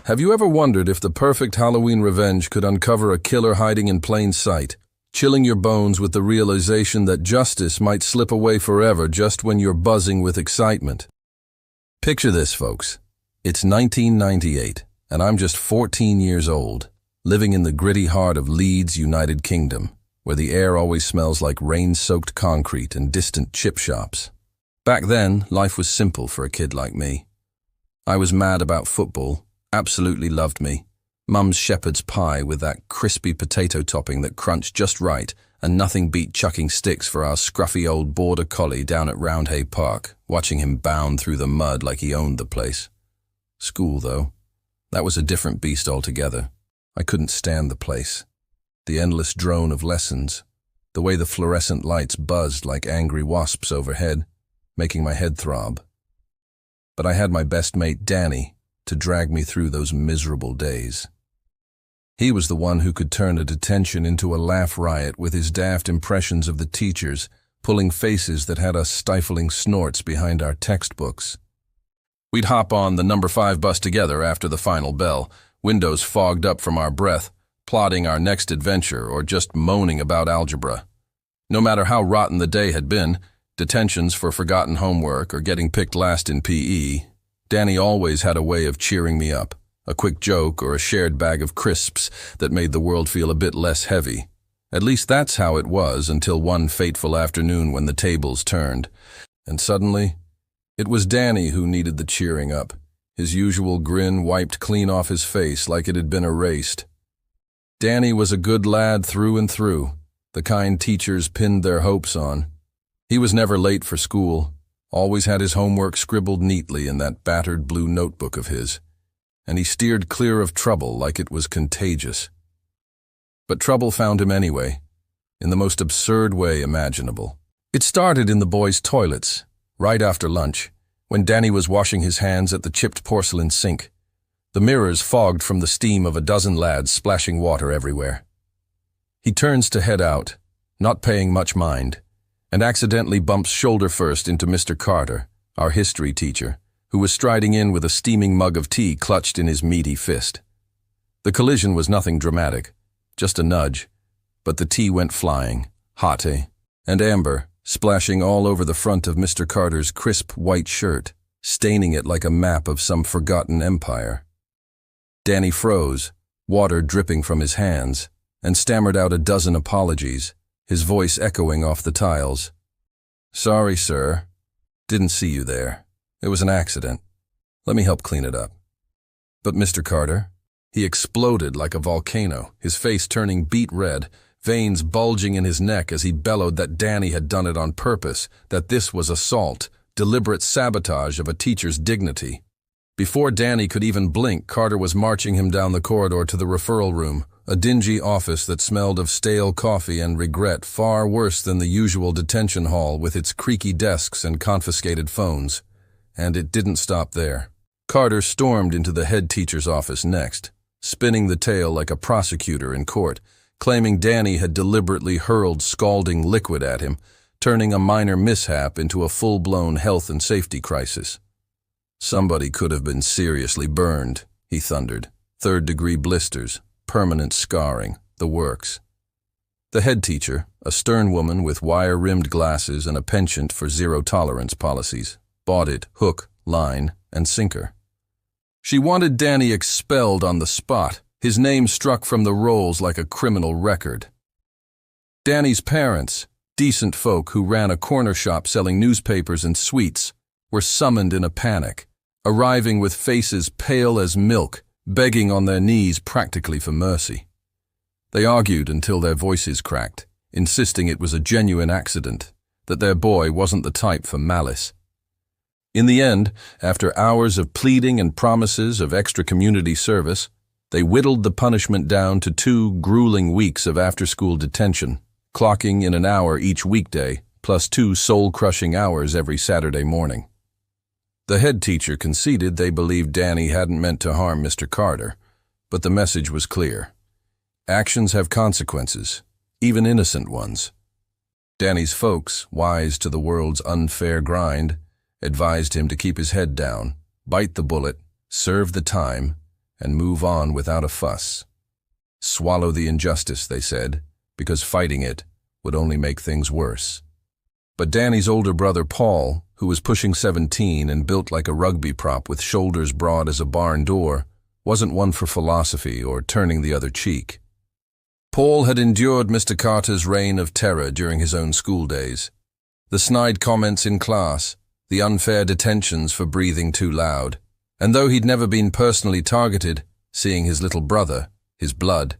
Have you ever wondered if the perfect Halloween revenge could uncover a killer hiding in plain sight, chilling your bones with the realization that justice might slip away forever just when you're buzzing with excitement? Picture this, folks. It's 1998, and I'm just 14 years old, living in the gritty heart of Leeds, United Kingdom, where the air always smells like rain-soaked concrete and distant chip shops. Back then, life was simple for a kid like me. I was mad about football, absolutely loved me. Mum's shepherd's pie with that crispy potato topping that crunched just right, and nothing beat chucking sticks for our scruffy old border collie down at Roundhay Park, watching him bound through the mud like he owned the place. School, though, that was a different beast altogether. I couldn't stand the place. The endless drone of lessons, the way the fluorescent lights buzzed like angry wasps overhead, making my head throb. But I had my best mate, Danny, to drag me through those miserable days. He was the one who could turn a detention into a laugh riot with his daft impressions of the teachers, pulling faces that had us stifling snorts behind our textbooks. We'd hop on the number 5 bus together after the final bell, windows fogged up from our breath, plotting our next adventure or just moaning about algebra. No matter how rotten the day had been, detentions for forgotten homework or getting picked last in PE, Danny always had a way of cheering me up, a quick joke or a shared bag of crisps that made the world feel a bit less heavy. At least that's how it was until one fateful afternoon when the tables turned. And suddenly, it was Danny who needed the cheering up, his usual grin wiped clean off his face like it had been erased. Danny was a good lad through and through, the kind teachers pinned their hopes on. He was never late for school, always had his homework scribbled neatly in that battered blue notebook of his, and he steered clear of trouble like it was contagious. But trouble found him anyway, in the most absurd way imaginable. It started in the boys' toilets, right after lunch, when Danny was washing his hands at the chipped porcelain sink, the mirrors fogged from the steam of a dozen lads splashing water everywhere. He turns to head out, not paying much mind, and accidentally bumps shoulder first into Mr. Carter, our history teacher, who was striding in with a steaming mug of tea clutched in his meaty fist. The collision was nothing dramatic, just a nudge, but the tea went flying, hot, and amber, splashing all over the front of Mr. Carter's crisp white shirt, staining it like a map of some forgotten empire. Danny froze, water dripping from his hands, and stammered out a dozen apologies, his voice echoing off the tiles. "Sorry, sir. Didn't see you there. It was an accident. Let me help clean it up." "But Mr. Carter," he exploded like a volcano, his face turning beet red, veins bulging in his neck as he bellowed that Danny had done it on purpose, that this was assault, deliberate sabotage of a teacher's dignity. Before Danny could even blink, Carter was marching him down the corridor to the referral room, a dingy office that smelled of stale coffee and regret far worse than the usual detention hall with its creaky desks and confiscated phones. And it didn't stop there. Carter stormed into the head teacher's office next, spinning the tale like a prosecutor in court, claiming Danny had deliberately hurled scalding liquid at him, turning a minor mishap into a full-blown health and safety crisis. "Somebody could have been seriously burned," he thundered. "Third-degree blisters, permanent scarring, the works." The head teacher, a stern woman with wire-rimmed glasses and a penchant for zero-tolerance policies, bought it hook, line, and sinker. She wanted Danny expelled on the spot, his name struck from the rolls like a criminal record. Danny's parents, decent folk who ran a corner shop selling newspapers and sweets, were summoned in a panic, arriving with faces pale as milk, begging on their knees practically for mercy. They argued until their voices cracked, insisting it was a genuine accident, that their boy wasn't the type for malice. In the end, after hours of pleading and promises of extra community service, they whittled the punishment down to 2 grueling weeks of after-school detention, clocking in an hour each weekday, plus 2 soul-crushing hours every Saturday morning. The head teacher conceded they believed Danny hadn't meant to harm Mr. Carter, but the message was clear. Actions have consequences, even innocent ones. Danny's folks, wise to the world's unfair grind, advised him to keep his head down, bite the bullet, serve the time, and move on without a fuss. Swallow the injustice, they said, because fighting it would only make things worse. But Danny's older brother Paul, who was pushing 17 and built like a rugby prop with shoulders broad as a barn door, wasn't one for philosophy or turning the other cheek. Paul had endured Mr. Carter's reign of terror during his own school days. The snide comments in class, the unfair detentions for breathing too loud, and though he'd never been personally targeted, seeing his little brother, his blood,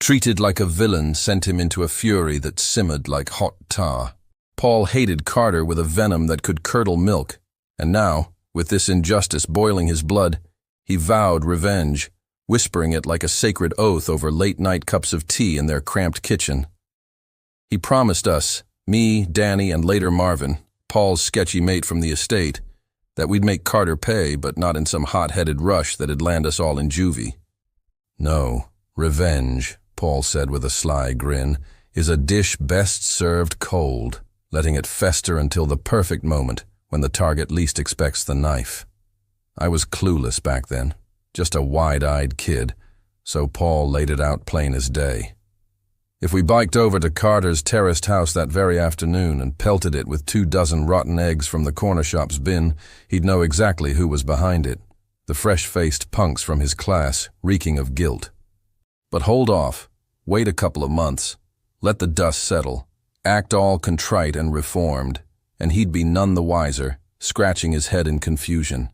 treated like a villain sent him into a fury that simmered like hot tar. Paul hated Carter with a venom that could curdle milk, and now, with this injustice boiling his blood, he vowed revenge, whispering it like a sacred oath over late-night cups of tea in their cramped kitchen. He promised us, me, Danny, and later Marvin, Paul's sketchy mate from the estate, that we'd make Carter pay, but not in some hot-headed rush that'd land us all in juvie. No, revenge, Paul said with a sly grin, is a dish best served cold, letting it fester until the perfect moment when the target least expects the knife. I was clueless back then, just a wide-eyed kid, so Paul laid it out plain as day. If we biked over to Carter's terraced house that very afternoon and pelted it with 24 rotten eggs from the corner shop's bin, he'd know exactly who was behind it, the fresh-faced punks from his class, reeking of guilt. But hold off, wait a couple of months, let the dust settle, act all contrite and reformed, and he'd be none the wiser, scratching his head in confusion.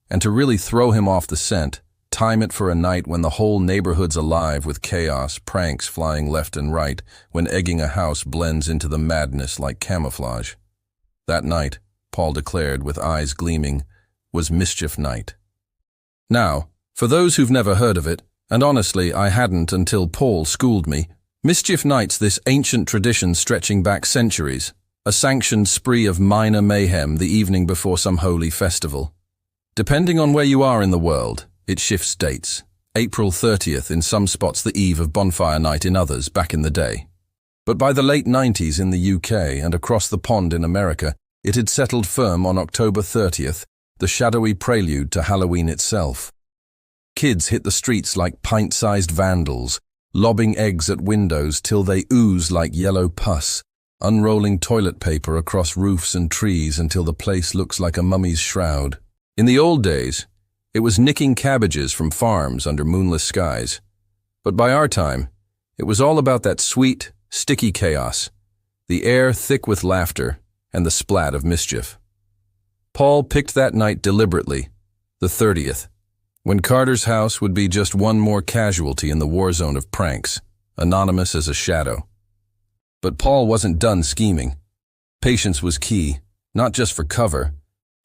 And to really throw him off the scent, time it for a night when the whole neighborhood's alive with chaos, pranks flying left and right, when egging a house blends into the madness like camouflage. That night, Paul declared with eyes gleaming, was Mischief Night. Now, for those who've never heard of it, and honestly I hadn't until Paul schooled me, Mischief Night's this ancient tradition stretching back centuries, a sanctioned spree of minor mayhem the evening before some holy festival. Depending on where you are in the world, it shifts dates. April 30th in some spots, the eve of Bonfire Night in others back in the day. But by the late 90s in the UK and across the pond in America, it had settled firm on October 30th, the shadowy prelude to Halloween itself. Kids hit the streets like pint-sized vandals, lobbing eggs at windows till they ooze like yellow pus, unrolling toilet paper across roofs and trees until the place looks like a mummy's shroud. In the old days, it was nicking cabbages from farms under moonless skies. But by our time, it was all about that sweet, sticky chaos, the air thick with laughter, and the splat of mischief. Paul picked that night deliberately, the 30th, when Carter's house would be just one more casualty in the war zone of pranks, anonymous as a shadow. But Paul wasn't done scheming. Patience was key, not just for cover,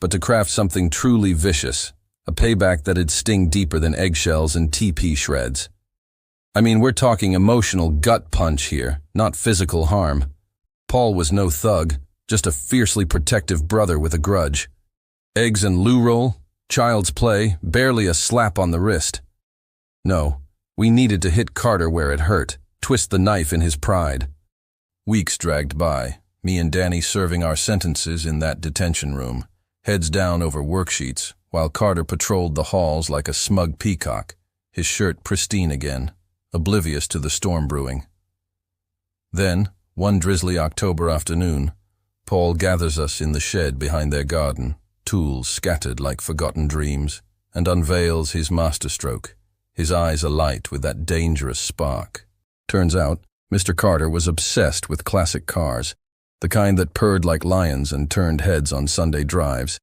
but to craft something truly vicious, a payback that'd sting deeper than eggshells and TP shreds. I mean, we're talking emotional gut punch here, not physical harm. Paul was no thug, just a fiercely protective brother with a grudge. Eggs and loo roll, child's play, barely a slap on the wrist. No, we needed to hit Carter where it hurt, twist the knife in his pride. Weeks dragged by, me and Danny serving our sentences in that detention room, heads down over worksheets, while Carter patrolled the halls like a smug peacock, his shirt pristine again, oblivious to the storm brewing. Then, one drizzly October afternoon, Paul gathers us in the shed behind their garden, tools scattered like forgotten dreams, and unveils his masterstroke, his eyes alight with that dangerous spark. Turns out, Mr. Carter was obsessed with classic cars, the kind that purred like lions and turned heads on Sunday drives.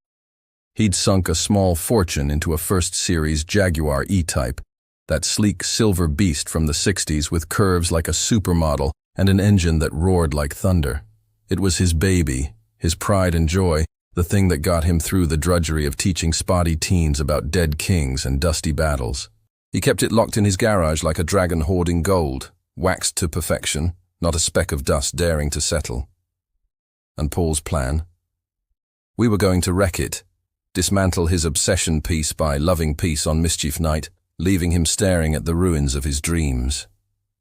He'd sunk a small fortune into a first-series Jaguar E-Type, that sleek silver beast from the 60s with curves like a supermodel and an engine that roared like thunder. It was his baby, his pride and joy, the thing that got him through the drudgery of teaching spotty teens about dead kings and dusty battles. He kept it locked in his garage like a dragon hoarding gold, waxed to perfection, not a speck of dust daring to settle. And Paul's plan? We were going to wreck it, dismantle his obsession piece by loving peace on Mischief Night, leaving him staring at the ruins of his dreams.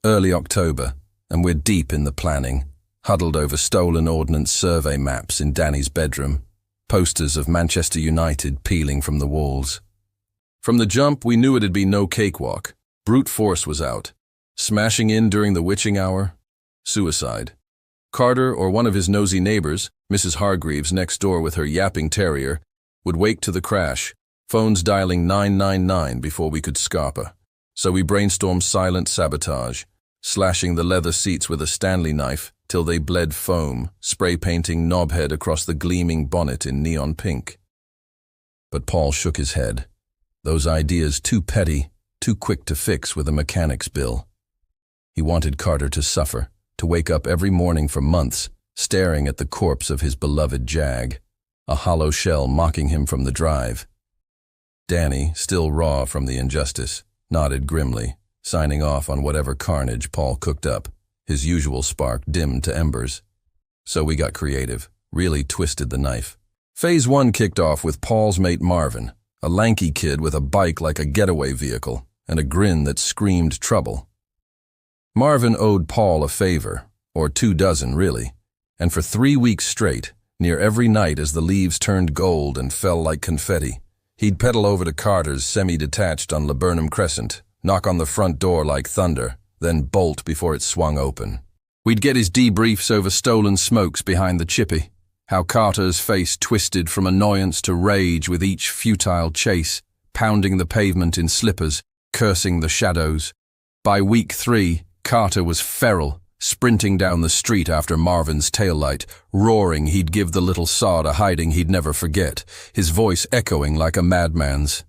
Early October, and we're deep in the planning, huddled over stolen ordnance survey maps in Danny's bedroom, posters of Manchester United peeling from the walls. From the jump, we knew it'd be no cakewalk. Brute force was out. Smashing in during the witching hour? Suicide. Carter or one of his nosy neighbors, Mrs. Hargreaves next door with her yapping terrier, would wake to the crash, phones dialing 999 before we could scarper. So we brainstormed silent sabotage, slashing the leather seats with a Stanley knife till they bled foam, spray painting knobhead across the gleaming bonnet in neon pink. But Paul shook his head. Those ideas too petty, too quick to fix with a mechanic's bill. He wanted Carter to suffer, to wake up every morning for months, staring at the corpse of his beloved Jag, a hollow shell mocking him from the drive. Danny, still raw from the injustice, nodded grimly, signing off on whatever carnage Paul cooked up, his usual spark dimmed to embers. So we got creative, really twisted the knife. Phase 1 kicked off with Paul's mate Marvin, a lanky kid with a bike like a getaway vehicle and a grin that screamed trouble. Marvin owed Paul a favor, or 24 really, and for 3 weeks straight, near every night as the leaves turned gold and fell like confetti, he'd pedal over to Carter's semi-detached on Laburnum Crescent, knock on the front door like thunder, then bolt before it swung open. We'd get his debriefs over stolen smokes behind the chippy, how Carter's face twisted from annoyance to rage with each futile chase, pounding the pavement in slippers, cursing the shadows. By week 3, Carter was feral, sprinting down the street after Marvin's taillight, roaring he'd give the little sod a hiding he'd never forget, his voice echoing like a madman's.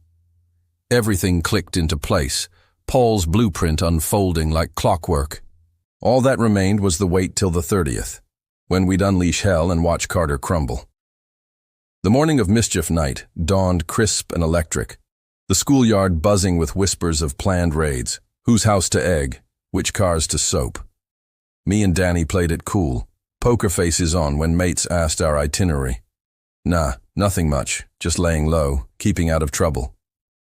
Everything clicked into place, Paul's blueprint unfolding like clockwork. All that remained was the wait till the 30th, when we'd unleash hell and watch Carter crumble. The morning of mischief night dawned crisp and electric, the schoolyard buzzing with whispers of planned raids, whose house to egg, which cars to soap. Me and Danny played it cool, poker faces on when mates asked our itinerary. Nah, nothing much, just laying low, keeping out of trouble.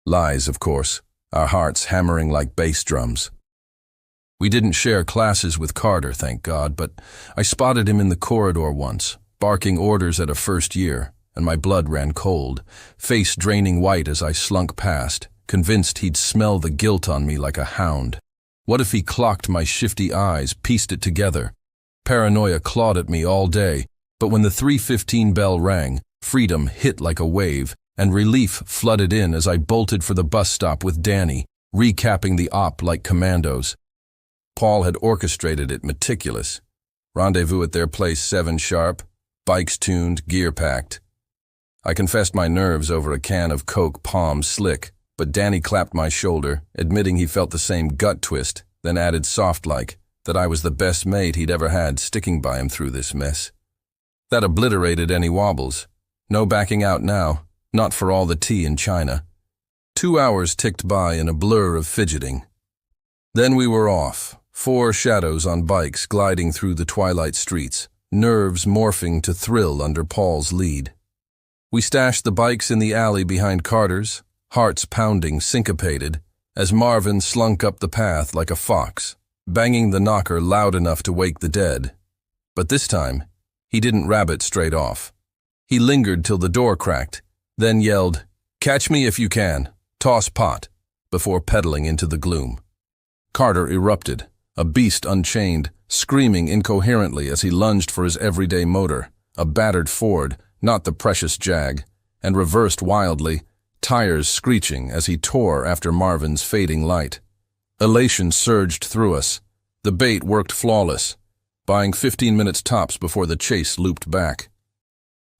Lies, of course, our hearts hammering like bass drums. We didn't share classes with Carter, thank God, but I spotted him in the corridor once, barking orders at a first year, and my blood ran cold, face draining white as I slunk past, convinced he'd smell the guilt on me like a hound. What if he clocked my shifty eyes, pieced it together? Paranoia clawed at me all day, but when the 3:15 bell rang, freedom hit like a wave, and relief flooded in as I bolted for the bus stop with Danny, recapping the op like commandos. Paul had orchestrated it meticulous. Rendezvous at their place 7 sharp, bikes tuned, gear packed. I confessed my nerves over a can of Coke Palm Slick, but Danny clapped my shoulder, admitting he felt the same gut twist, then added soft-like that I was the best mate he'd ever had sticking by him through this mess. That obliterated any wobbles. No backing out now, not for all the tea in China. 2 hours ticked by in a blur of fidgeting. Then we were off, 4 shadows on bikes gliding through the twilight streets, nerves morphing to thrill under Paul's lead. We stashed the bikes in the alley behind Carter's, hearts pounding syncopated, as Marvin slunk up the path like a fox, banging the knocker loud enough to wake the dead. But this time, he didn't rabbit straight off. He lingered till the door cracked, then yelled, "Catch me if you can, toss pot," before pedaling into the gloom. Carter erupted, a beast unchained, screaming incoherently as he lunged for his everyday motor, a battered Ford, not the precious Jag, and reversed wildly, tires screeching as he tore after Marvin's fading light. Elation surged through us. The bait worked flawless, buying 15 minutes tops before the chase looped back.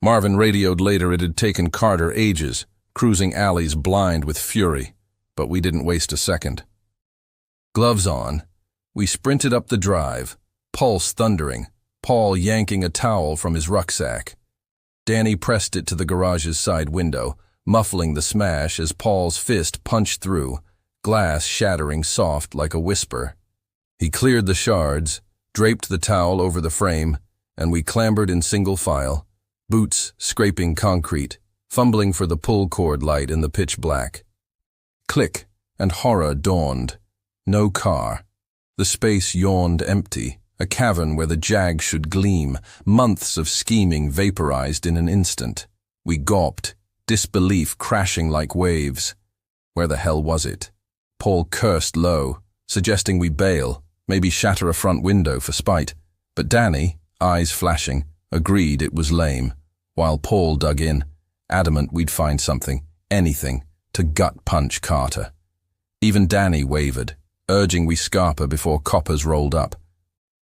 Marvin radioed later it had taken Carter ages, cruising alleys blind with fury, but we didn't waste a second. Gloves on, we sprinted up the drive, pulse thundering, Paul yanking a towel from his rucksack. Danny pressed it to the garage's side window, muffling the smash as Paul's fist punched through, glass shattering soft like a whisper. He cleared the shards, draped the towel over the frame, and we clambered in single file, boots scraping concrete, fumbling for the pull cord light in the pitch black. Click, and horror dawned. No car. The space yawned empty, a cavern where the Jag should gleam, months of scheming vaporized in an instant. We gawped, disbelief crashing like waves. Where the hell was it? Paul cursed low, suggesting we bail, maybe shatter a front window for spite. But Danny, eyes flashing, agreed it was lame, while Paul dug in, adamant we'd find something, anything, to gut-punch Carter. Even Danny wavered, urging we scarper before coppers rolled up.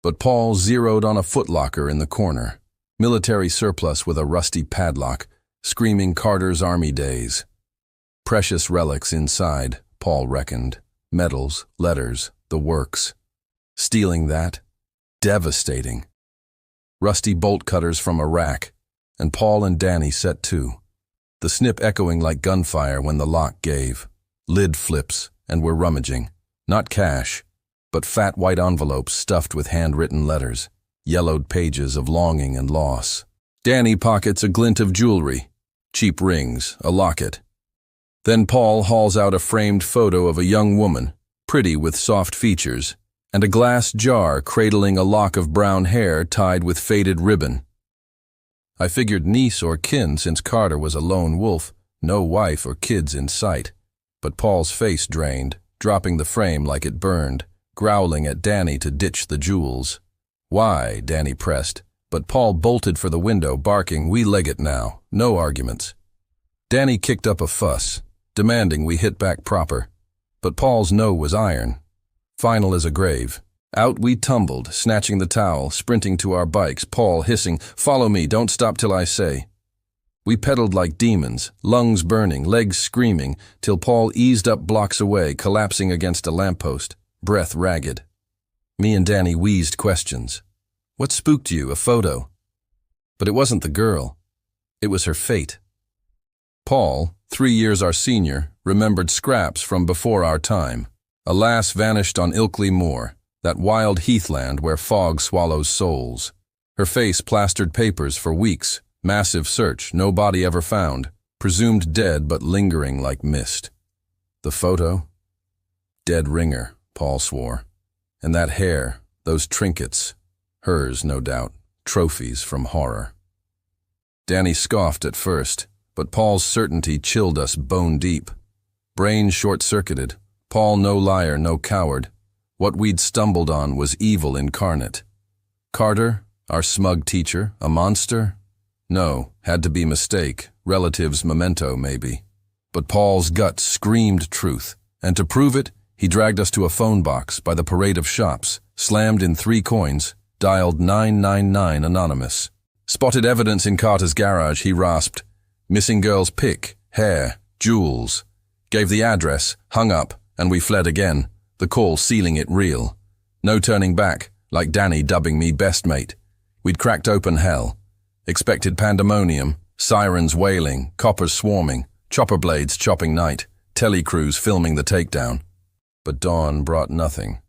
But Paul zeroed on a footlocker in the corner, military surplus with a rusty padlock, screaming Carter's Army days. Precious relics inside, Paul reckoned. Medals, letters, the works. Stealing that? Devastating. Rusty bolt cutters from a rack, and Paul and Danny set to. The snip echoing like gunfire when the lock gave. Lid flips, and we're rummaging. Not cash, but fat white envelopes stuffed with handwritten letters, yellowed pages of longing and loss. Danny pockets a glint of jewelry, cheap rings, a locket. Then Paul hauls out a framed photo of a young woman, pretty with soft features, and a glass jar cradling a lock of brown hair tied with faded ribbon. I figured niece or kin since Carter was a lone wolf, no wife or kids in sight. But Paul's face drained, dropping the frame like it burned, growling at Danny to ditch the jewels. Why, Danny pressed, but Paul bolted for the window, barking, we leg it now, no arguments. Danny kicked up a fuss, demanding we hit back proper, but Paul's no was iron. Final as a grave. Out we tumbled, snatching the towel, sprinting to our bikes, Paul hissing, follow me, don't stop till I say. We pedaled like demons, lungs burning, legs screaming, till Paul eased up blocks away, collapsing against a lamppost, breath ragged. Me and Danny wheezed questions. What spooked you, a photo? But it wasn't the girl. It was her fate. Paul, 3 years our senior, remembered scraps from before our time. A lass vanished on Ilkley Moor, that wild heathland where fog swallows souls. Her face plastered papers for weeks, massive search, no body ever found, presumed dead but lingering like mist. The photo? Dead ringer, Paul swore. And that hair, those trinkets, hers no doubt, trophies from horror. Danny scoffed at first, but Paul's certainty chilled us bone deep. Brain short-circuited, Paul no liar, no coward. What we'd stumbled on was evil incarnate. Carter, our smug teacher, a monster? No, had to be mistake, relative's memento maybe. But Paul's gut screamed truth, and to prove it, he dragged us to a phone box by the parade of shops, slammed in 3 coins, dialed 999 anonymous. Spotted evidence in Carter's garage, he rasped. Missing girl's pic, hair, jewels. Gave the address, hung up, and we fled again, the call sealing it real. No turning back, like Danny dubbing me best mate. We'd cracked open hell. Expected pandemonium, sirens wailing, coppers swarming, chopper blades chopping night, telecrews filming the takedown. But dawn brought nothing.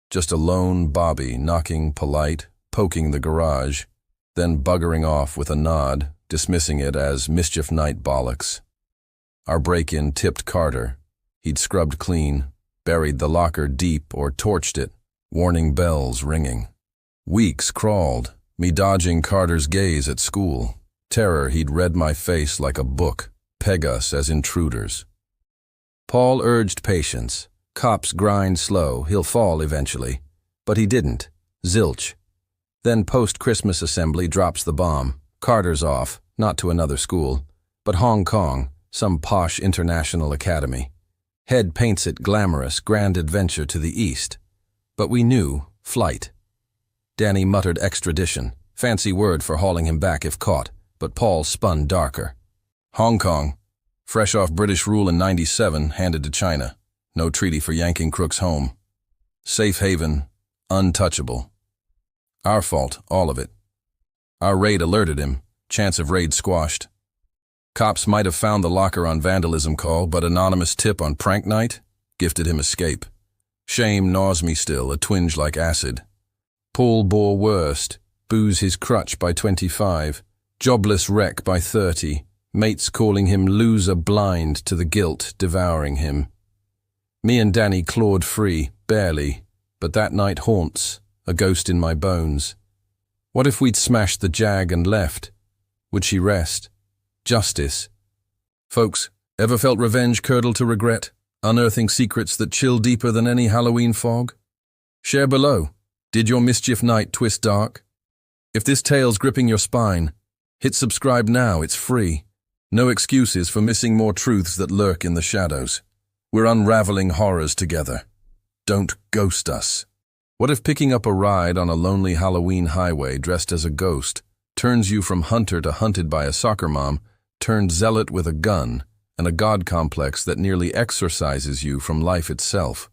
Just a lone Bobby knocking polite, poking the garage, then buggering off with a nod, dismissing it as mischief night bollocks. Our break-in tipped Carter. He'd scrubbed clean, buried the locker deep or torched it, warning bells ringing. Weeks crawled, me dodging Carter's gaze at school. Terror he'd read my face like a book, peg us as intruders. Paul urged patience. Cops grind slow, he'll fall eventually. But he didn't. Zilch. Then post-Christmas assembly drops the bomb. Carter's off, not to another school, but Hong Kong, some posh international academy. Head paints it glamorous, grand adventure to the east. But we knew, flight. Danny muttered extradition, fancy word for hauling him back if caught, but Paul spun darker. Hong Kong, fresh off British rule in '97, handed to China. No treaty for yanking crooks home. Safe haven, untouchable. Our fault, all of it. Our raid alerted him, chance of raid squashed. Cops might have found the locker on vandalism call, but anonymous tip on prank night gifted him escape. Shame gnaws me still, a twinge like acid. Paul bore worst, booze his crutch by 25, jobless wreck by 30, mates calling him loser blind to the guilt devouring him. Me and Danny clawed free, barely, but that night haunts, a ghost in my bones. What if we'd smashed the Jag and left? Would she rest? Justice. Folks, ever felt revenge curdle to regret? Unearthing secrets that chill deeper than any Halloween fog? Share below. Did your mischief night twist dark? If this tale's gripping your spine, hit subscribe now, it's free. No excuses for missing more truths that lurk in the shadows. We're unraveling horrors together. Don't ghost us. What if picking up a ride on a lonely Halloween highway dressed as a ghost turns you from hunter to hunted by a soccer mom, turned zealot with a gun, and a god complex that nearly exorcises you from life itself?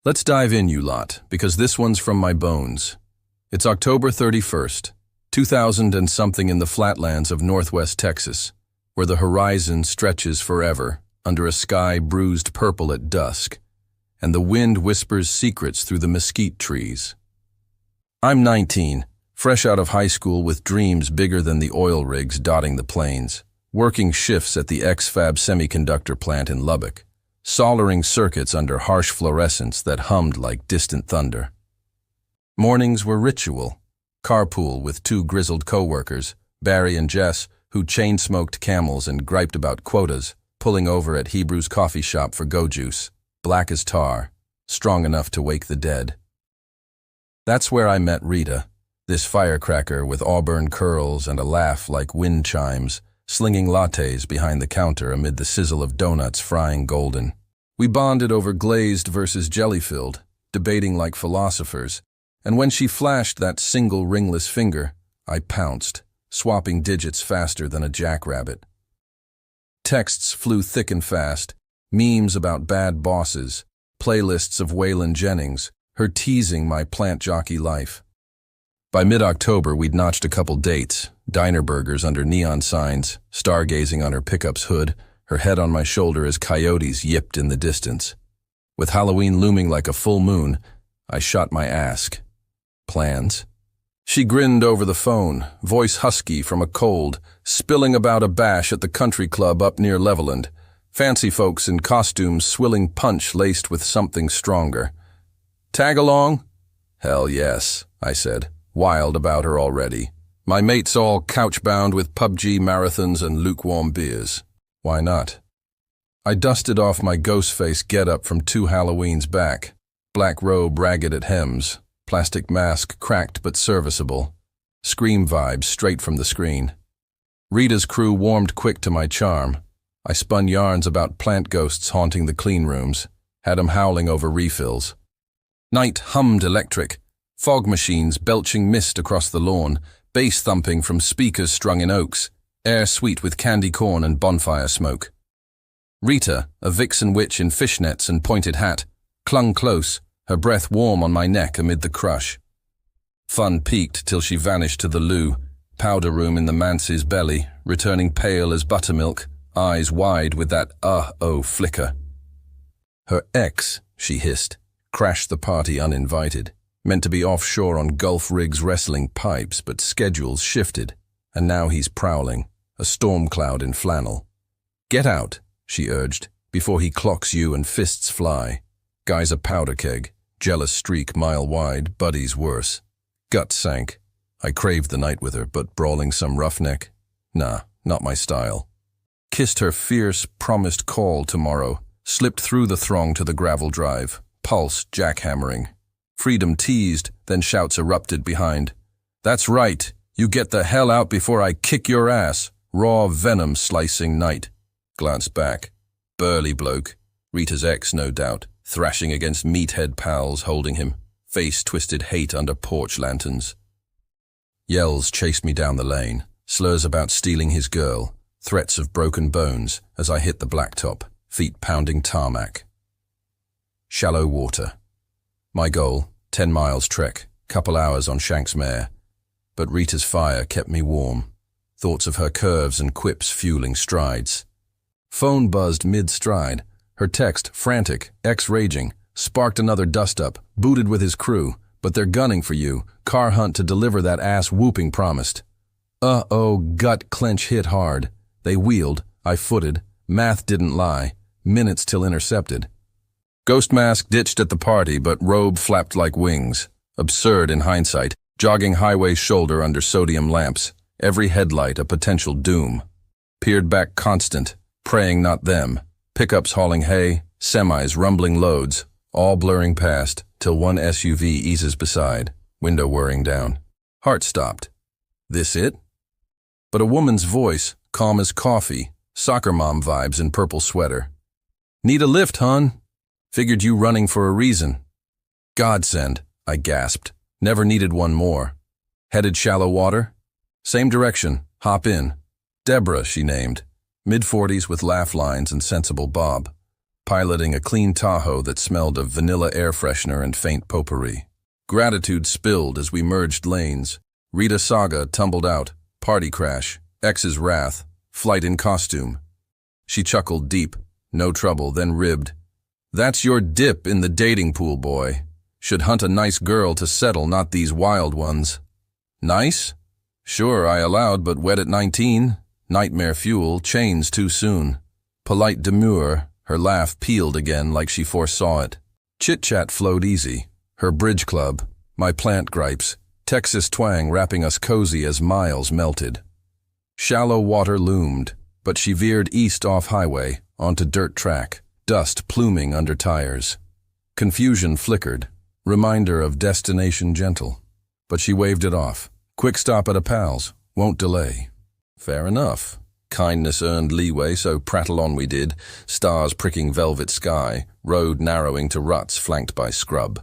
Let's dive in, you lot, because this one's from my bones. It's October 31st, 2000 and something in the flatlands of northwest Texas, where the horizon stretches forever under a sky bruised purple at dusk, and the wind whispers secrets through the mesquite trees. I'm 19, fresh out of high school with dreams bigger than the oil rigs dotting the plains, working shifts at the X-Fab semiconductor plant in Lubbock, soldering circuits under harsh fluorescence that hummed like distant thunder. Mornings were ritual. Carpool with two grizzled co-workers, Barry and Jess, who chain-smoked Camels and griped about quotas, pulling over at Hebrew's coffee shop for go juice, black as tar, strong enough to wake the dead. That's where I met Rita, this firecracker with auburn curls and a laugh like wind chimes, slinging lattes behind the counter amid the sizzle of donuts frying golden. We bonded over glazed versus jelly-filled, debating like philosophers, and when she flashed that single ringless finger, I pounced, swapping digits faster than a jackrabbit. Texts flew thick and fast, memes about bad bosses, playlists of Waylon Jennings, her teasing my plant jockey life. By mid-October, we'd notched a couple dates, diner burgers under neon signs, stargazing on her pickup's hood, her head on my shoulder as coyotes yipped in the distance. With Halloween looming like a full moon, I shot my ask. Plans? She grinned over the phone, voice husky from a cold, spilling about a bash at the country club up near Leveland, fancy folks in costumes swilling punch laced with something stronger. Tag along? Hell yes, I said, wild about her already. My mates all couch-bound with PUBG marathons and lukewarm beers. Why not? I dusted off my Ghostface get-up from 2 Halloweens back, black robe ragged at hems, plastic mask cracked but serviceable, Scream vibes straight from the screen. Rita's crew warmed quick to my charm. I spun yarns about plant ghosts haunting the clean rooms, had 'em howling over refills. Night hummed electric, fog machines belching mist across the lawn, bass thumping from speakers strung in oaks, air sweet with candy corn and bonfire smoke. Rita, a vixen witch in fishnets and pointed hat, clung close, her breath warm on my neck amid the crush. Fun peaked till she vanished to the loo, powder room in the manse's belly, returning pale as buttermilk, eyes wide with that oh flicker. Her ex, she hissed, crashed the party uninvited, meant to be offshore on Gulf rigs wrestling pipes, but schedules shifted, and now he's prowling, a storm cloud in flannel. Get out, she urged, before he clocks you and fists fly. Guy's a powder keg, jealous streak mile wide, buddies worse. Gut sank. I craved the night with her, but brawling some roughneck? Nah, not my style. Kissed her fierce, promised call tomorrow, slipped through the throng to the gravel drive, pulse jackhammering. Freedom teased, then shouts erupted behind. That's right, you get the hell out before I kick your ass. Raw venom slicing night. Glanced back. Burly bloke. Rita's ex, no doubt, thrashing against meathead pals holding him. Face twisted hate under porch lanterns. Yells chased me down the lane, slurs about stealing his girl, threats of broken bones as I hit the blacktop, feet pounding tarmac. Shallow water. My goal, 10 miles trek, couple hours on Shanks Mare. But Rita's fire kept me warm, thoughts of her curves and quips fueling strides. Phone buzzed mid-stride, her text, frantic, ex-raging, sparked another dust-up, booted with his crew, but they're gunning for you, car hunt to deliver that ass whooping promised. Gut clench hit hard. They wheeled, I footed, math didn't lie, minutes till intercepted. Ghost mask ditched at the party, but robe flapped like wings. Absurd in hindsight, jogging highway shoulder under sodium lamps, every headlight a potential doom. Peered back constant, praying not them, pickups hauling hay, semis rumbling loads, all blurring past, till one SUV eases beside, window whirring down. Heart stopped. This it? But a woman's voice, calm as coffee, soccer mom vibes in purple sweater. Need a lift, hon? Figured you running for a reason. Godsend, I gasped. Never needed one more. Headed shallow water? Same direction, hop in. Deborah, she named. Mid-40s with laugh lines and sensible bob. Piloting a clean Tahoe that smelled of vanilla air freshener and faint potpourri. Gratitude spilled as we merged lanes. Rita Saga tumbled out. Party crash. Ex's wrath. Flight in costume. She chuckled deep. No trouble, then ribbed. That's your dip in the dating pool, boy. Should hunt a nice girl to settle, not these wild ones. Nice? Sure, I allowed, but wed at 19. Nightmare fuel, chains too soon. Polite demure, her laugh peeled again like she foresaw it. Chit-chat flowed easy. Her bridge club, my plant gripes, Texas twang wrapping us cozy as miles melted. Shallow water loomed, but she veered east off highway, onto dirt track, dust pluming under tires. Confusion flickered, reminder of destination gentle. But she waved it off. Quick stop at a pal's, won't delay. Fair enough. Kindness earned leeway, so prattle on we did, stars pricking velvet sky, road narrowing to ruts flanked by scrub.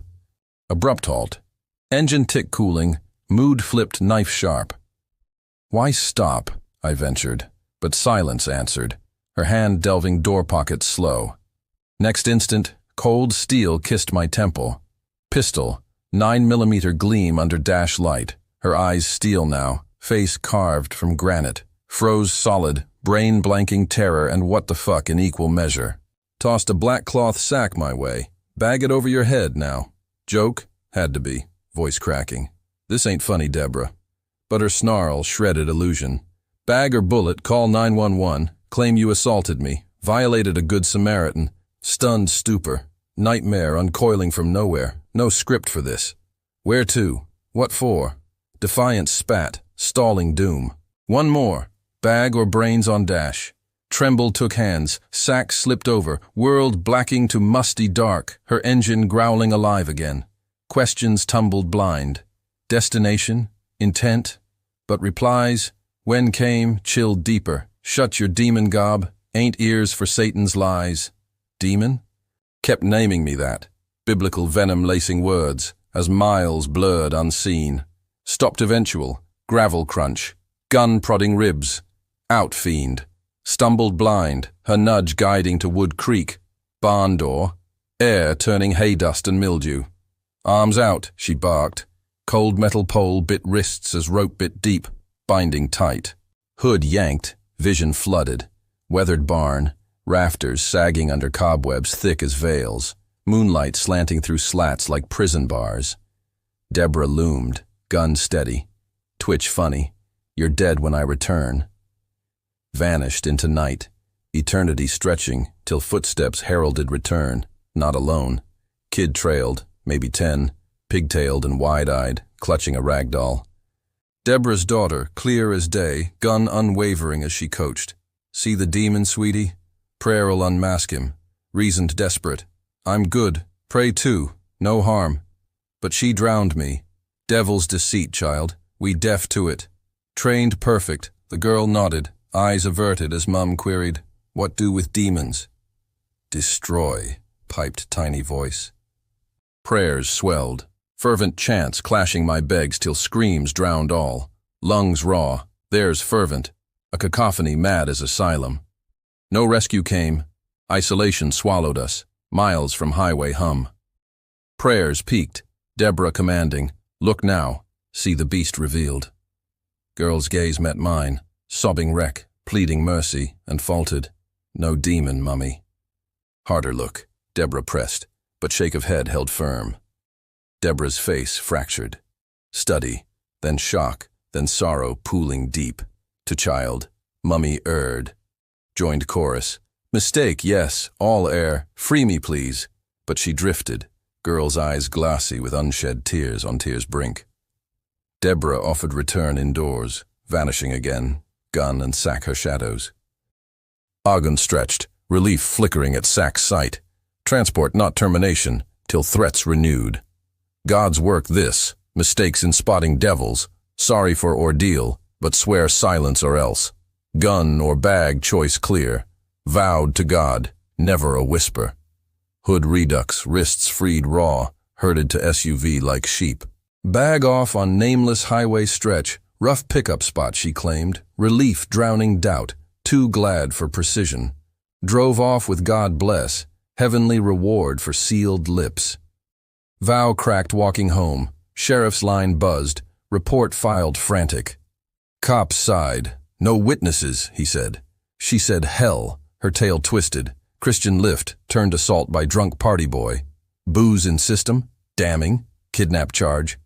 Abrupt halt. Engine tick cooling, mood flipped knife sharp. Why stop? I ventured, but silence answered, her hand delving door pockets slow. Next instant, cold steel kissed my temple. Pistol, 9mm gleam under dash light, her eyes steel now, face carved from granite, froze solid, brain blanking terror and what the fuck in equal measure. Tossed a black cloth sack my way. Bag it over your head now. Joke? Had to be. Voice cracking. This ain't funny, Deborah. But her snarl shredded illusion. Bag or bullet, call 911, claim you assaulted me, violated a good Samaritan, stunned stupor, nightmare uncoiling from nowhere, no script for this. Where to? What for? Defiance spat, stalling doom. One more. Bag or brains on dash. Tremble took hands, sack slipped over, world blacking to musty dark, her engine growling alive again. Questions tumbled blind. Destination? Intent? But replies, when came, chilled deeper. Shut your demon gob, ain't ears for Satan's lies. Demon? Kept naming me that. Biblical venom lacing words, as miles blurred unseen. Stopped eventual, gravel crunch, gun prodding ribs. Out fiend. Stumbled blind, her nudge guiding to Wood Creek. Barn door. Air turning hay dust and mildew. Arms out, she barked. Cold metal pole bit wrists as rope bit deep, binding tight. Hood yanked, vision flooded. Weathered barn, rafters sagging under cobwebs thick as veils. Moonlight slanting through slats like prison bars. Deborah loomed, gun steady. Twitch funny. You're dead when I return. Vanished into night, eternity stretching till footsteps heralded return, not alone. Kid trailed, maybe 10, pigtailed and wide-eyed, clutching a ragdoll. Deborah's daughter, clear as day, gun unwavering as she coached. See the demon, sweetie? Prayer'll unmask him. Reasoned desperate. I'm good, pray too, no harm. But she drowned me. Devil's deceit, child, we deaf to it. Trained perfect, the girl nodded, eyes averted as Mum queried, what do with demons? Destroy, piped tiny voice. Prayers swelled, fervent chants clashing my begs till screams drowned all. Lungs raw, theirs fervent, a cacophony mad as asylum. No rescue came, isolation swallowed us, miles from highway hum. Prayers peaked, Deborah commanding, look now, see the beast revealed. Girl's gaze met mine, sobbing wreck, pleading mercy, and faltered, no demon, mummy. Harder look, Deborah pressed, but shake of head held firm. Deborah's face fractured. Study, then shock, then sorrow pooling deep. To child, mummy erred. Joined chorus, mistake, yes, all air, free me please. But she drifted, girl's eyes glassy with unshed tears on tears' brink. Deborah offered return indoors, vanishing again, gun and sack her shadows. Ogden stretched, relief flickering at sack's sight. Transport, not termination, till threats renewed. God's work this, mistakes in spotting devils, sorry for ordeal, but swear silence or else. Gun or bag, choice clear. Vowed to God, never a whisper. Hood redux, wrists freed raw, herded to SUV like sheep. Bag off on nameless highway stretch, rough pickup spot she claimed, relief drowning doubt, too glad for precision. Drove off with God bless, heavenly reward for sealed lips. Vow cracked walking home, sheriff's line buzzed, report filed frantic. Cops sighed. No witnesses, he said. She said hell, her tail twisted. Christian lift, turned assault by drunk party boy. Booze in system, damning, kidnap charge.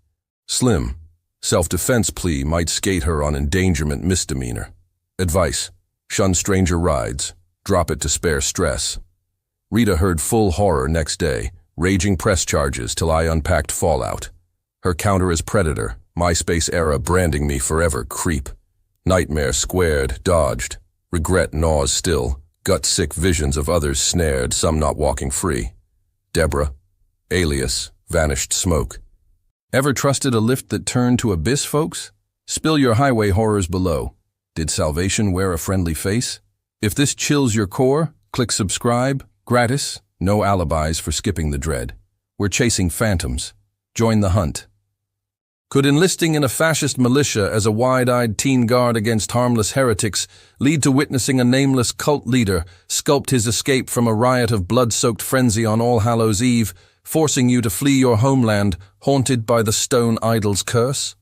Slim, self-defense plea might skate her on endangerment misdemeanor. Advice, shun stranger rides, drop it to spare stress. Rita heard full horror next day, raging press charges till I unpacked fallout. Her counter as predator, MySpace era branding me forever creep. Nightmare squared, dodged. Regret gnaws still. Gut-sick visions of others snared, some not walking free. Deborah, alias, vanished smoke. Ever trusted a lift that turned to abyss, folks? Spill your highway horrors below. Did salvation wear a friendly face? If this chills your core, click subscribe, gratis, no alibis for skipping the dread. We're chasing phantoms. Join the hunt. Could enlisting in a fascist militia as a wide-eyed teen guard against harmless heretics lead to witnessing a nameless cult leader sculpt his escape from a riot of blood-soaked frenzy on All Hallows' Eve, forcing you to flee your homeland, haunted by the stone idol's curse?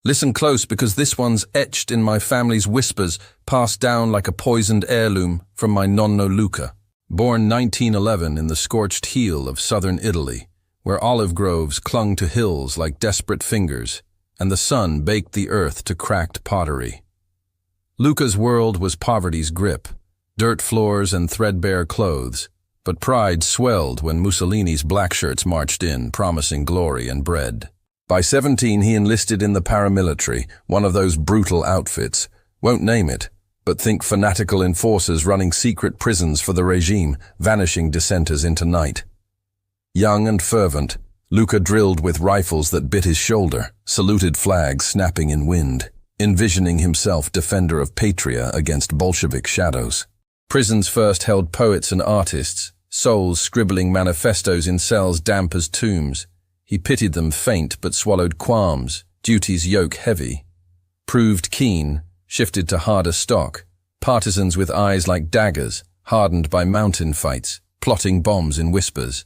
Listen close, because this one's etched in my family's whispers, passed down like a poisoned heirloom from my nonno Luca. Born 1911 in the scorched heel of southern Italy, where olive groves clung to hills like desperate fingers, and the sun baked the earth to cracked pottery. Luca's world was poverty's grip, dirt floors and threadbare clothes, but pride swelled when Mussolini's black shirts marched in, promising glory and bread. By 17, he enlisted in the paramilitary, one of those brutal outfits. Won't name it, but think fanatical enforcers running secret prisons for the regime, vanishing dissenters into night. Young and fervent, Luca drilled with rifles that bit his shoulder, saluted flags snapping in wind, envisioning himself defender of Patria against Bolshevik shadows. Prisons first held poets and artists, souls scribbling manifestos in cells damp as tombs. He pitied them faint but swallowed qualms, duty's yoke heavy. Proved keen, shifted to harder stock, partisans with eyes like daggers, hardened by mountain fights, plotting bombs in whispers.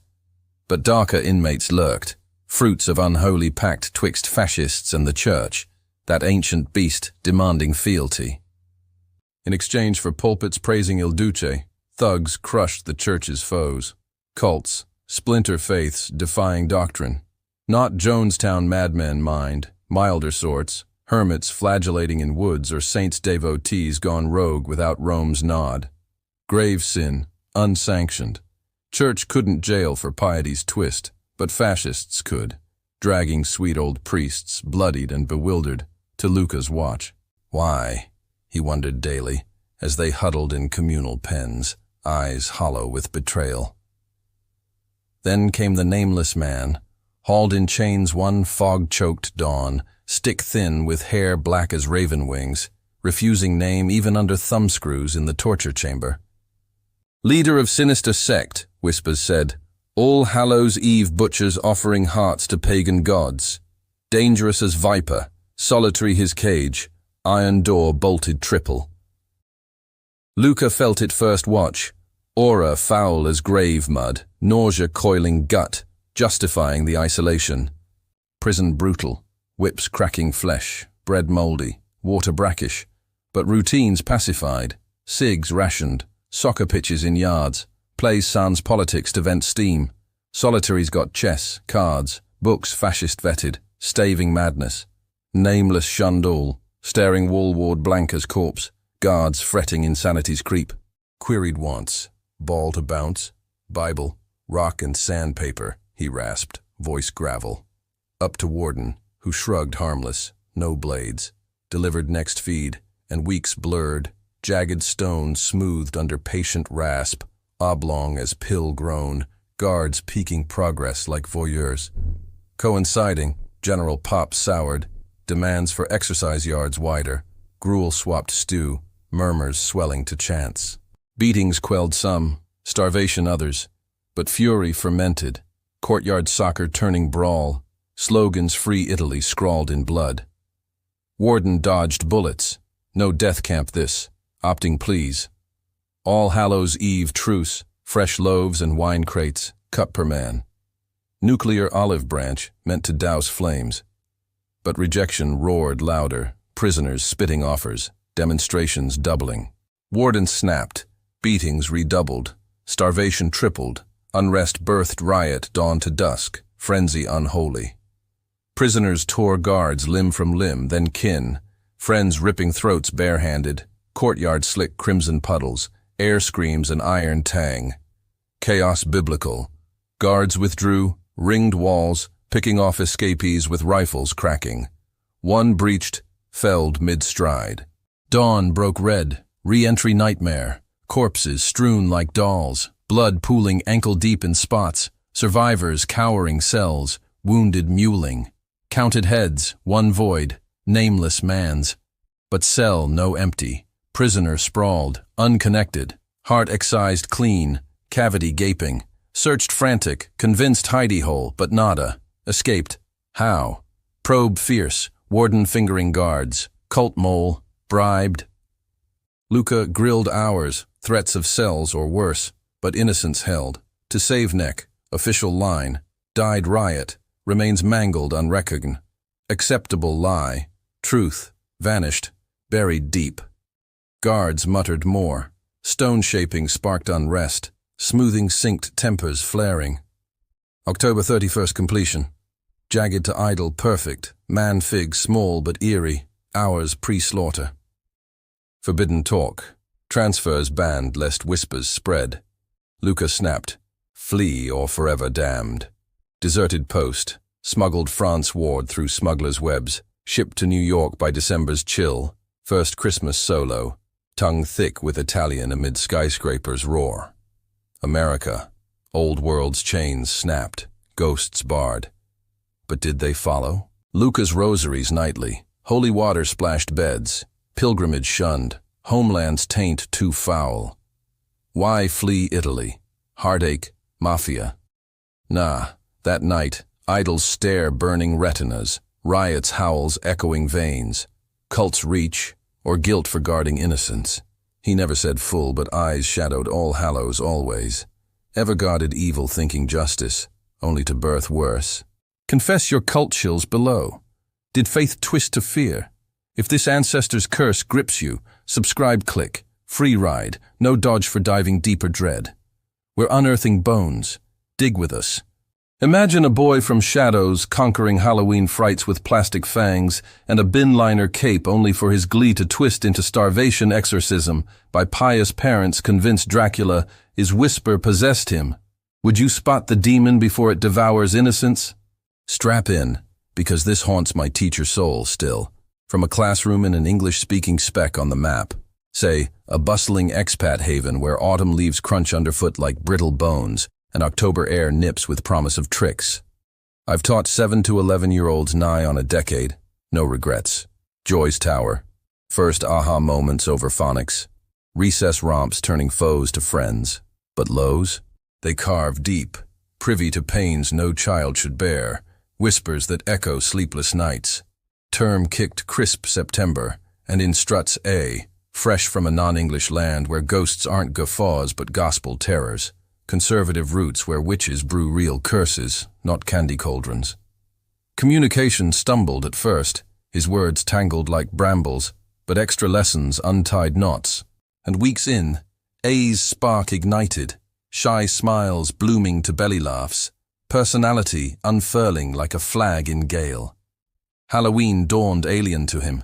But darker inmates lurked, fruits of unholy pact twixt fascists and the church, that ancient beast demanding fealty. In exchange for pulpits praising Il Duce, thugs crushed the church's foes. Cults, splinter faiths defying doctrine. Not Jonestown madmen mind, milder sorts, hermits flagellating in woods or saints devotees gone rogue without Rome's nod. Grave sin, unsanctioned. Church couldn't jail for piety's twist, but fascists could, dragging sweet old priests, bloodied and bewildered, to Luca's watch. Why? He wondered daily, as they huddled in communal pens, eyes hollow with betrayal. Then came the nameless man, hauled in chains one fog-choked dawn, stick-thin with hair black as raven wings, refusing name even under thumbscrews in the torture chamber. Leader of sinister sect, whispers said, All Hallows' Eve butchers offering hearts to pagan gods. Dangerous as viper, solitary his cage, iron door bolted triple. Luca felt it first watch, aura foul as grave mud, nausea coiling gut, justifying the isolation. Prison brutal, whips cracking flesh, bread mouldy, water brackish, but routines pacified, cigs rationed, soccer pitches in yards, plays sans politics to vent steam. Solitary's got chess, cards, books fascist vetted, staving madness. Nameless shunned all, staring wall-ward blank as corpse, guards fretting insanity's creep. Queried wants, ball to bounce, Bible, rock and sandpaper, he rasped, voice gravel. Up to warden, who shrugged harmless, no blades, delivered next feed, and weeks blurred, jagged stone smoothed under patient rasp, oblong as pill grown, guards peeking progress like voyeurs. Coinciding, General Pop soured, demands for exercise yards wider, gruel-swapped stew, murmurs swelling to chants. Beatings quelled some, starvation others, but fury fermented, courtyard soccer turning brawl, slogans free Italy scrawled in blood. Warden dodged bullets, no death camp this, opting pleas. All Hallows' Eve truce, fresh loaves and wine crates, cup per man. Nuclear olive branch meant to douse flames. But rejection roared louder, prisoners spitting offers, demonstrations doubling. Wardens snapped, beatings redoubled, starvation tripled, unrest birthed riot dawn to dusk, frenzy unholy. Prisoners tore guards limb from limb, then kin, friends ripping throats barehanded, courtyard slick crimson puddles, air screams and iron tang. Chaos biblical. Guards withdrew, ringed walls, picking off escapees with rifles cracking. One breached, felled mid-stride. Dawn broke red, re-entry nightmare, corpses strewn like dolls, blood pooling ankle-deep in spots, survivors cowering cells, wounded mewling. Counted heads, one void, nameless man's. But cell no empty, prisoner sprawled, unconnected, heart excised clean, cavity gaping. Searched frantic, convinced hidey hole, but nada. Escaped. How? Probe fierce, warden fingering guards, cult mole, bribed. Luca grilled hours, threats of cells or worse, but innocence held. To save neck, official line, died riot, remains mangled unrecognized. Acceptable lie, truth, vanished, buried deep. Guards muttered more, stone shaping sparked unrest, smoothing synced tempers flaring. October 31st completion. Jagged to idle perfect, man fig small but eerie, hours pre-slaughter. Forbidden talk, transfers banned lest whispers spread. Luca snapped, flee or forever damned. Deserted post, smuggled France ward through smugglers' webs, shipped to New York by December's chill, first Christmas solo, tongue thick with Italian amid skyscrapers' roar. America, old world's chains snapped, ghosts barred. But did they follow? Luca's rosaries nightly, holy water splashed beds, pilgrimage shunned, homeland's taint too foul. Why flee Italy? Heartache, mafia. Nah, that night, idols stare burning retinas, riots howls echoing veins, cults reach, or guilt for guarding innocence. He never said full, but eyes shadowed All Hallows always. Ever guarded evil thinking justice, only to birth worse. Confess your cult chills below. Did faith twist to fear? If this ancestor's curse grips you, subscribe click, free ride, no dodge for diving deeper dread. We're unearthing bones. Dig with us. Imagine a boy from shadows conquering Halloween frights with plastic fangs and a bin-liner cape only for his glee to twist into starvation exorcism by pious parents convinced Dracula his whisper possessed him. Would you spot the demon before it devours innocence? Strap in, because this haunts my teacher soul still. From a classroom in an English-speaking speck on the map. Say, a bustling expat haven where autumn leaves crunch underfoot like brittle bones, and October air nips with promise of tricks. I've taught 7 to 11-year-olds nigh on a decade. No regrets. Joy's Tower. First aha moments over phonics. Recess romps turning foes to friends. But lows? They carve deep, privy to pains no child should bear, whispers that echo sleepless nights. Term-kicked crisp September, and in struts A, fresh from a non-English land where ghosts aren't guffaws but gospel terrors. Conservative roots where witches brew real curses, not candy cauldrons. Communication stumbled at first, his words tangled like brambles, but extra lessons untied knots. And weeks in, A's spark ignited, shy smiles blooming to belly laughs, personality unfurling like a flag in gale. Halloween dawned alien to him.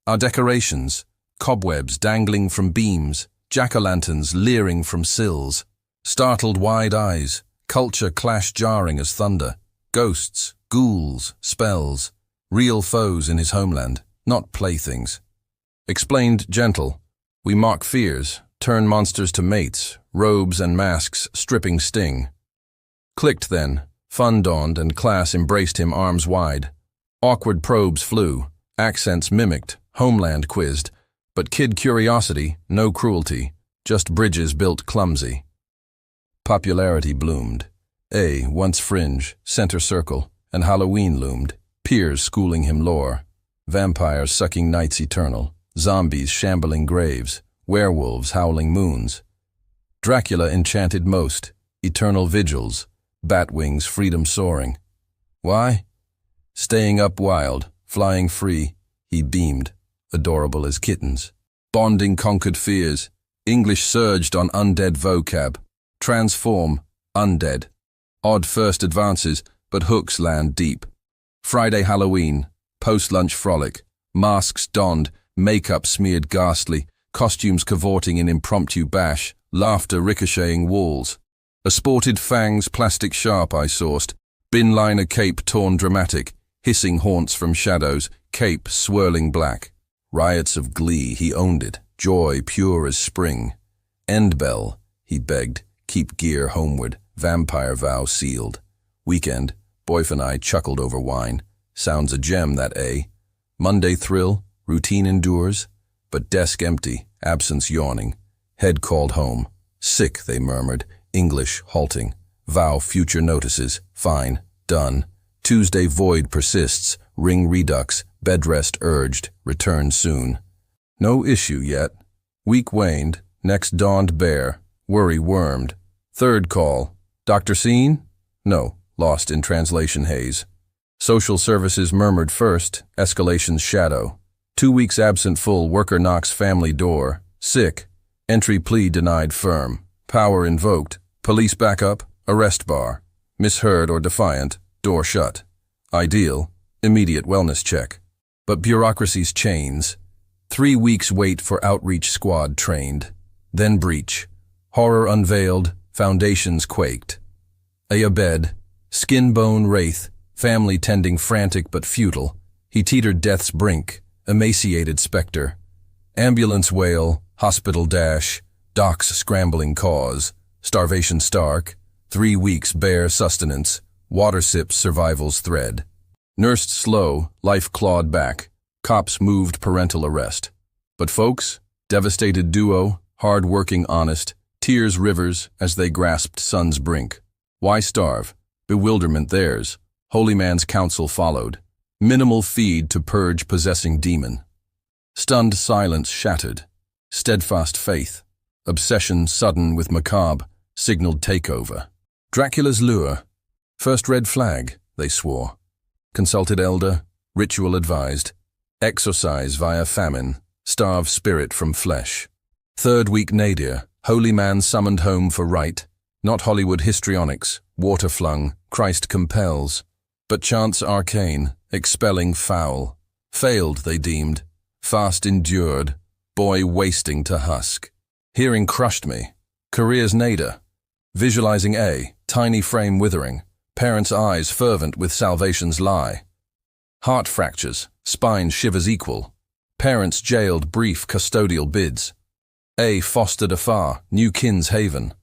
Our decorations, cobwebs dangling from beams, jack-o'-lanterns leering from sills, startled wide eyes, culture clash jarring as thunder, ghosts, ghouls, spells, real foes in his homeland, not playthings. Explained gentle, we mock fears, turn monsters to mates, robes and masks stripping sting. Clicked then. Fun dawned and class embraced him arms wide. Awkward probes flew, accents mimicked, homeland quizzed, but kid curiosity, no cruelty, just bridges built clumsy. Popularity bloomed. Once fringe, center circle, and Halloween loomed, peers schooling him lore. Vampires sucking nights eternal, zombies shambling graves, werewolves howling moons. Dracula enchanted most, eternal vigils, batwings freedom soaring. Why? Staying up wild, flying free, he beamed, adorable as kittens. Bonding conquered fears, English surged on undead vocab. Transform, undead. Odd first advances, but hooks land deep. Friday Halloween, post-lunch frolic, masks donned, makeup smeared ghastly, costumes cavorting in impromptu bash, laughter ricocheting walls. Asported fangs plastic sharp I sourced, bin liner cape torn dramatic, hissing haunts from shadows, cape swirling black. Riots of glee, he owned it, joy pure as spring. End bell, he begged, keep gear homeward, vampire vow sealed. Weekend, Boyf and I chuckled over wine. Sounds a gem, that Monday thrill, routine endures, but desk empty, absence yawning. Head called home. Sick, they murmured, English halting. Vow future notices, fine, done. Tuesday void persists, ring redux, bed rest urged, return soon. No issue yet. Week waned, next dawned bare, worry wormed. Third call. Doctor seen? No, lost in translation haze. Social services murmured first, escalation's shadow. 2 weeks absent full, worker knocks family door. Sick. Entry plea denied firm. Power invoked. Police backup, arrest bar. Misheard or defiant, door shut. Ideal, immediate wellness check. But bureaucracy's chains. 3 weeks wait for outreach squad trained. Then breach. Horror unveiled, foundations quaked. A bed, skin bone wraith, family tending frantic but futile. He teetered death's brink, emaciated specter. Ambulance wail, hospital dash, docs scrambling cause. Starvation stark, 3 weeks bare sustenance, water sips survival's thread. Nursed slow, life clawed back, cops moved parental arrest. But folks, devastated duo, hard-working honest, tears rivers as they grasped sun's brink. Why starve? Bewilderment theirs. Holy man's counsel followed. Minimal feed to purge possessing demon. Stunned silence shattered. Steadfast faith. Obsession sudden with macabre, signaled takeover. Dracula's lure. First red flag, they swore. Consulted elder, ritual advised. Exorcise via famine, starve spirit from flesh. Third week nadir, holy man summoned home for rite. Not Hollywood histrionics, water flung, Christ compels. But chance arcane, expelling foul. Failed, they deemed. Fast endured, boy wasting to husk. Hearing crushed me. Career's nadir. Visualizing tiny frame withering. Parents' eyes fervent with salvation's lie. Heart fractures, spine shivers equal. Parents jailed brief custodial bids. Fostered afar, new kin's haven.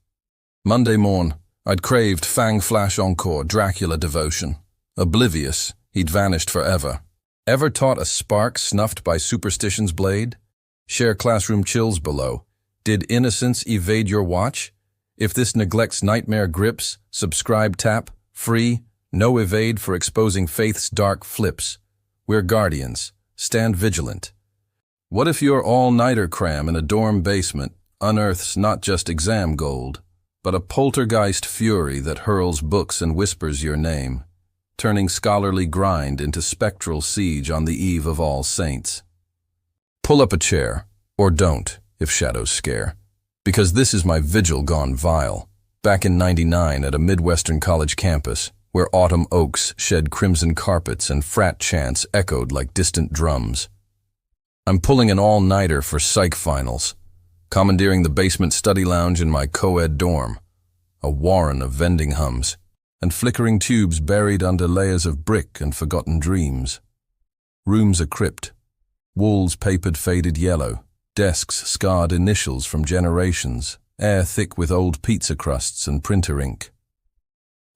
Monday morn, I'd craved fang flash encore Dracula devotion. Oblivious, he'd vanished forever. Ever taught a spark snuffed by superstition's blade? Share classroom chills below. Did innocence evade your watch? If this neglect's nightmare grips, subscribe tap, free, no evade for exposing faith's dark flips. We're guardians, stand vigilant. What if your all-nighter cram in a dorm basement unearths not just exam gold, but a poltergeist fury that hurls books and whispers your name, turning scholarly grind into spectral siege on the eve of All Saints? Pull up a chair, or don't, if shadows scare, because this is my vigil gone vile, back in '99 at a Midwestern college campus, where autumn oaks shed crimson carpets and frat chants echoed like distant drums. I'm pulling an all-nighter for psych finals, commandeering the basement study lounge in my co-ed dorm, a warren of vending hums, and flickering tubes buried under layers of brick and forgotten dreams. Rooms a crypt, walls papered faded yellow, desks scarred initials from generations, air thick with old pizza crusts and printer ink.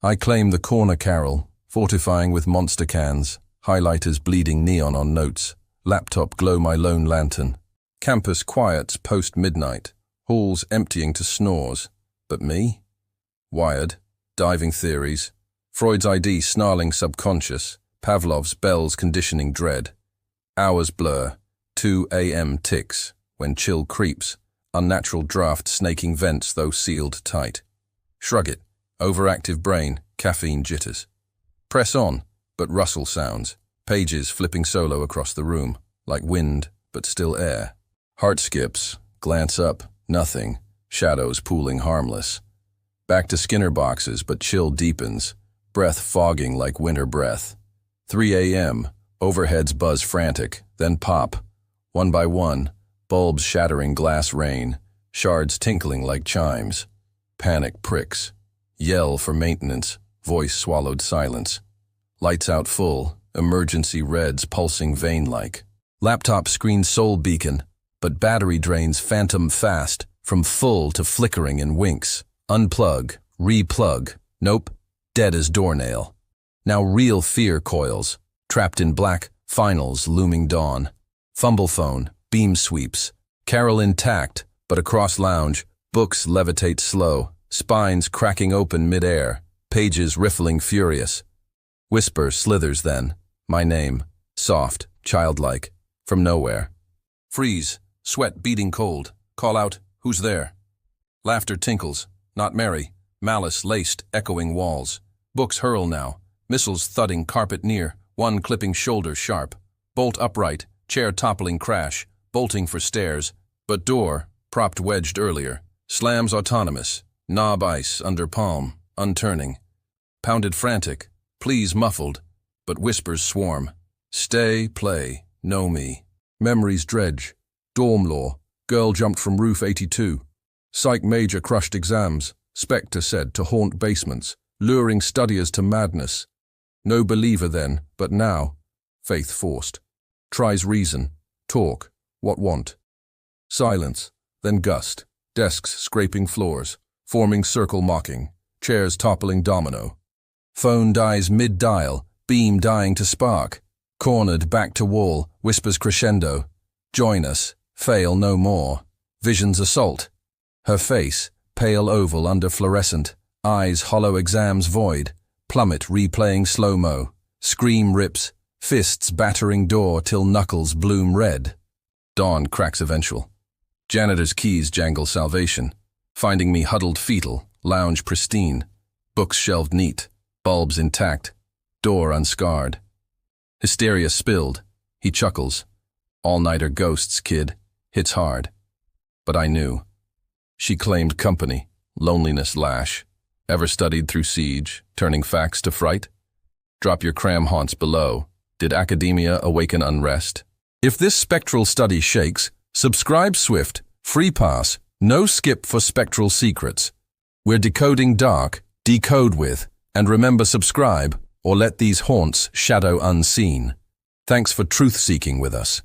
I claim the corner carol, fortifying with monster cans, highlighters bleeding neon on notes, laptop glow my lone lantern. Campus quiets post-midnight, halls emptying to snores. But me? Wired, diving theories, Freud's ID snarling subconscious, Pavlov's bells conditioning dread. Hours blur, 2 a.m. ticks, when chill creeps, unnatural draft snaking vents though sealed tight. Shrug it, overactive brain, caffeine jitters. Press on, but rustle sounds, pages flipping solo across the room, like wind, but still air. Heart skips, glance up, nothing, shadows pooling harmless. Back to Skinner boxes, but chill deepens, breath fogging like winter breath. 3 a.m., overheads buzz frantic, then pop. One by one, bulbs shattering glass rain, shards tinkling like chimes. Panic pricks. Yell for maintenance, voice swallowed silence. Lights out full, emergency reds pulsing vein-like. Laptop screen soul beacon, but battery drains phantom fast, from full to flickering in winks. Unplug, replug, nope, dead as doornail. Now real fear coils, trapped in black, finals looming dawn. Fumble phone, beam sweeps, carol intact, but across lounge, books levitate slow, spines cracking open mid-air, pages riffling furious. Whisper slithers then, my name, soft, childlike, from nowhere. Freeze, sweat beating cold, call out, who's there? Laughter tinkles, not merry, malice laced, echoing walls. Books hurl now, missiles thudding carpet near, one clipping shoulder sharp. Bolt upright, chair toppling crash, bolting for stairs, but door, propped wedged earlier, slams autonomous, knob ice under palm, unturning. Pounded frantic, pleas muffled, but whispers swarm. Stay, play, know me. Memories dredge. Dorm law, girl jumped from roof 82. Psych major crushed exams, spectre said to haunt basements, luring studiers to madness. No believer then, but now, faith forced. Tries reason, talk, what want. Silence, then gust, desks scraping floors, forming circle mocking, chairs toppling domino. Phone dies mid-dial, beam dying to spark. Cornered back to wall, whispers crescendo. Join us, fail no more. Visions assault. Her face, pale oval under fluorescent, eyes hollow exams void, plummet replaying slow-mo. Scream rips, fists battering door till knuckles bloom red. Dawn cracks eventual. Janitor's keys jangle salvation. Finding me huddled fetal, lounge pristine. Books shelved neat, bulbs intact, door unscarred. Hysteria spilled, he chuckles. All-nighter ghosts, kid, hits hard. But I knew. She claimed company, loneliness lash. Ever studied through siege, turning facts to fright? Drop your cram haunts below. Did academia awaken unrest? If this spectral study shakes, subscribe swift, free pass, no skip for spectral secrets. We're decoding dark, decode with, and remember subscribe, or let these haunts shadow unseen. Thanks for truth-seeking with us.